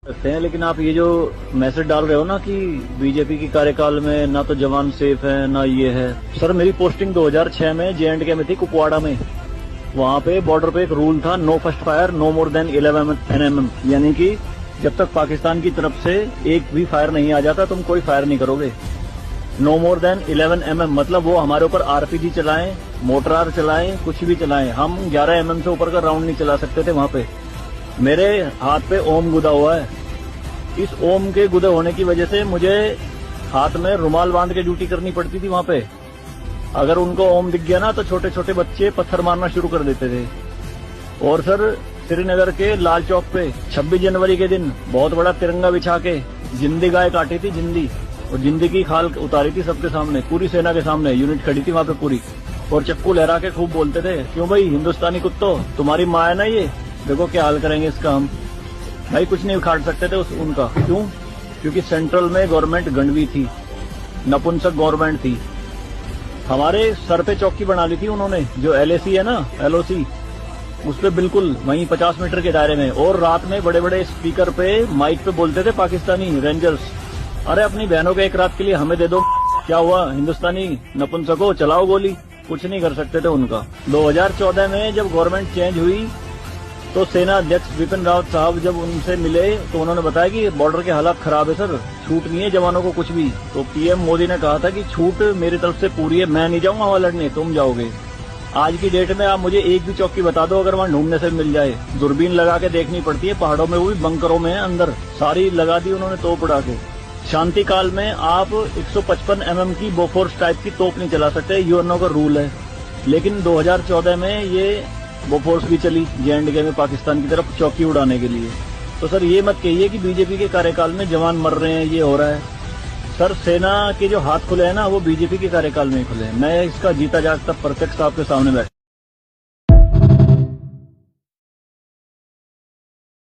सकते हैं, लेकिन आप ये जो मैसेज डाल रहे हो ना कि बीजेपी की कार्यकाल में ना तो जवान सेफ है ना ये है। सर मेरी पोस्टिंग 2006 में J&K में थी, कुपवाड़ा में। वहाँ पे बॉर्डर पे एक रूल था, no first fire no more than 11 nm, यानी कि जब तक पाकिस्तान की तरफ से एक भी फायर नहीं आ जाता तुम कोई फायर नहीं करोगे। नो मोर देन 11 mm मतलब वो हमारे ऊपर RPG चलाएं, मोटरार चलाएं, कुछ भी चलाएं, हम 11 mm से ऊपर का राउंड नहीं चला सकते थे वहाँ पे। मेरे हाथ पे ओम गुदा हुआ है। इस ओम के गुदे होने की वजह से मुझे हाथ में रुमाल बांध के ड्यूटी करनी पड़ती थी वहाँ पे। अगर उनको ओम दिख गया ना तो छोटे छोटे बच्चे पत्थर मारना शुरू कर देते थे। और सर श्रीनगर के लाल चौक पे 26 जनवरी के दिन बहुत बड़ा तिरंगा बिछा के जिंदी गाय काटी थी, जिंदी, और जिंदी की खाल उतारी थी सबके सामने, पूरी सेना के सामने। यूनिट खड़ी थी वहाँ पे पूरी, और चक्कू लहरा के खूब बोलते थे, क्यों भाई हिंदुस्तानी कुत्तों, तुम्हारी माँ है ना ये, देखो क्या हाल करेंगे इसका हम। भाई कुछ नहीं उखाड़ सकते थे उनका। क्यों? क्योंकि सेंट्रल में गवर्नमेंट गंडवी थी, नपुंसक गवर्नमेंट थी। हमारे सर पे चौकी बना ली थी उन्होंने, जो LAC है ना, LOC, उस पे बिल्कुल वहीं 50 मीटर के दायरे में। और रात में बड़े बड़े स्पीकर पे माइक पे बोलते थे पाकिस्तानी रेंजर्स, अरे अपनी बहनों के एक रात के लिए हमें दे दो, क्या हुआ हिंदुस्तानी नपुंसको, चलाओ गोली। कुछ नहीं कर सकते थे उनका। 2014 में जब गवर्नमेंट चेंज हुई तो सेना अध्यक्ष बिपिन रावत साहब जब उनसे मिले तो उन्होंने बताया कि बॉर्डर के हालात खराब है सर, छूट नहीं है जवानों को कुछ भी। तो PM मोदी ने कहा था कि छूट मेरी तरफ से पूरी है, मैं नहीं जाऊंगा वहां लड़ने, तुम जाओगे। आज की डेट में आप मुझे एक भी चौकी बता दो अगर वहां ढूंढने से मिल जाए। दूरबीन लगा के देखनी पड़ती है पहाड़ों में, वो भी बंकरों में अंदर, सारी लगा दी उन्होंने तोप उड़ा के। शांति काल में आप 155 mm की बोफोर्स टाइप की तोप नहीं चला सकते, यूएनओ का रूल है। लेकिन 2014 में ये बोफोर्स भी चली J&K में पाकिस्तान की तरफ चौकी उड़ाने के लिए। तो सर ये मत कहिए कि बीजेपी के कार्यकाल में जवान मर रहे हैं, ये हो रहा है। सर सेना के जो हाथ खुले हैं ना वो बीजेपी के कार्यकाल में ही खुले हैं। मैं इसका जीता जागता प्रत्यक्ष आपके सामने बैठ